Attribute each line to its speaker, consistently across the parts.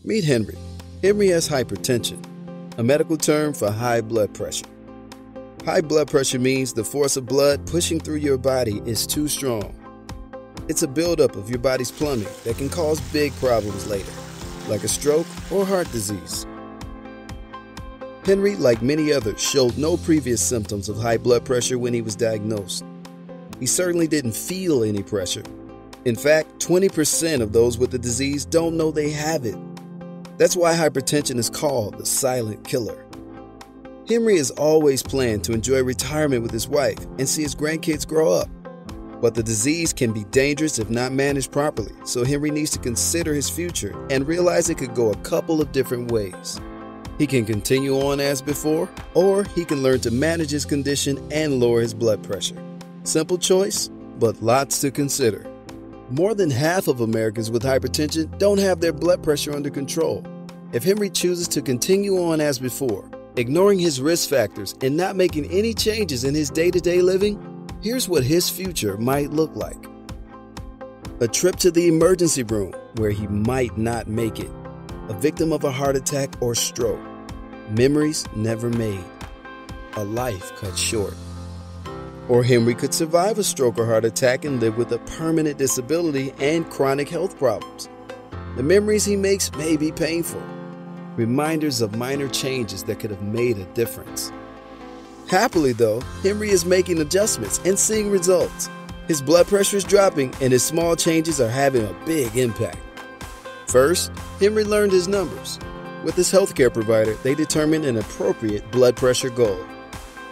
Speaker 1: Meet Henry. Henry has hypertension, a medical term for high blood pressure. High blood pressure means the force of blood pushing through your body is too strong. It's a buildup of your body's plumbing that can cause big problems later, like a stroke or heart disease. Henry, like many others, showed no previous symptoms of high blood pressure when he was diagnosed. He certainly didn't feel any pressure. In fact, 20% of those with the disease don't know they have it. That's why hypertension is called the silent killer. Henry has always planned to enjoy retirement with his wife and see his grandkids grow up. But the disease can be dangerous if not managed properly, so Henry needs to consider his future and realize it could go a couple of different ways. He can continue on as before, or he can learn to manage his condition and lower his blood pressure. Simple choice, but lots to consider. More than half of Americans with hypertension don't have their blood pressure under control. If Henry chooses to continue on as before, ignoring his risk factors and not making any changes in his day-to-day living, here's what his future might look like. A trip to the emergency room where he might not make it. A victim of a heart attack or stroke. Memories never made. A life cut short. Or Henry could survive a stroke or heart attack and live with a permanent disability and chronic health problems. The memories he makes may be painful. Reminders of minor changes that could have made a difference. Happily though, Henry is making adjustments and seeing results. His blood pressure is dropping and his small changes are having a big impact. First, Henry learned his numbers. With his healthcare provider, they determined an appropriate blood pressure goal.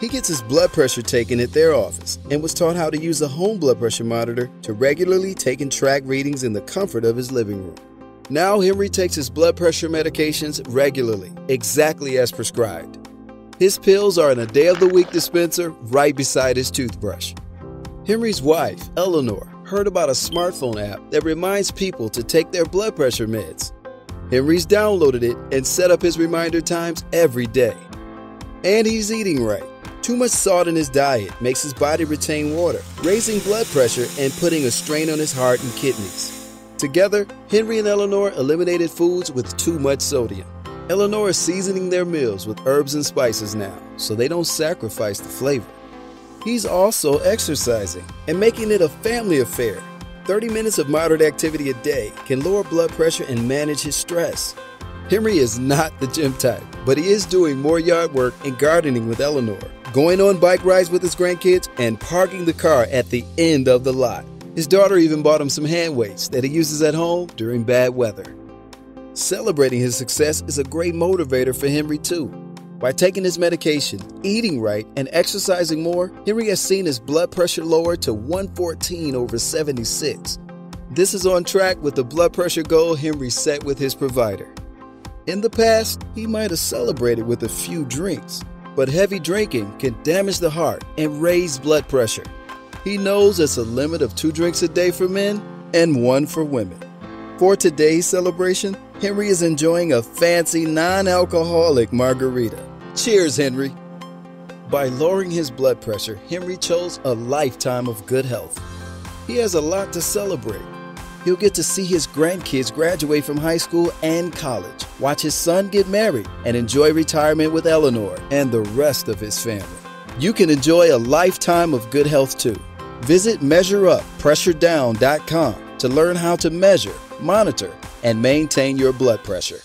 Speaker 1: He gets his blood pressure taken at their office and was taught how to use a home blood pressure monitor to regularly take and track readings in the comfort of his living room. Now Henry takes his blood pressure medications regularly, exactly as prescribed. His pills are in a day-of-the-week dispenser right beside his toothbrush. Henry's wife, Eleanor, heard about a smartphone app that reminds people to take their blood pressure meds. Henry's downloaded it and set up his reminder times every day. And he's eating right. Too much salt in his diet makes his body retain water, raising blood pressure and putting a strain on his heart and kidneys. Together, Henry and Eleanor eliminated foods with too much sodium. Eleanor is seasoning their meals with herbs and spices now, so they don't sacrifice the flavor. He's also exercising and making it a family affair. 30 minutes of moderate activity a day can lower blood pressure and manage his stress. Henry is not the gym type, but he is doing more yard work and gardening with Eleanor, going on bike rides with his grandkids, and parking the car at the end of the lot. His daughter even bought him some hand weights that he uses at home during bad weather. Celebrating his success is a great motivator for Henry too. By taking his medication, eating right, and exercising more, Henry has seen his blood pressure lower to 114/76. This is on track with the blood pressure goal Henry set with his provider. In the past, he might have celebrated with a few drinks, but heavy drinking can damage the heart and raise blood pressure. He knows it's a limit of 2 drinks a day for men and 1 for women. For today's celebration, Henry is enjoying a fancy non-alcoholic margarita. Cheers, Henry! By lowering his blood pressure, Henry chose a lifetime of good health. He has a lot to celebrate. He'll get to see his grandkids graduate from high school and college, watch his son get married, and enjoy retirement with Eleanor and the rest of his family. You can enjoy a lifetime of good health too. Visit MeasureUpPressureDown.com to learn how to measure, monitor, and maintain your blood pressure.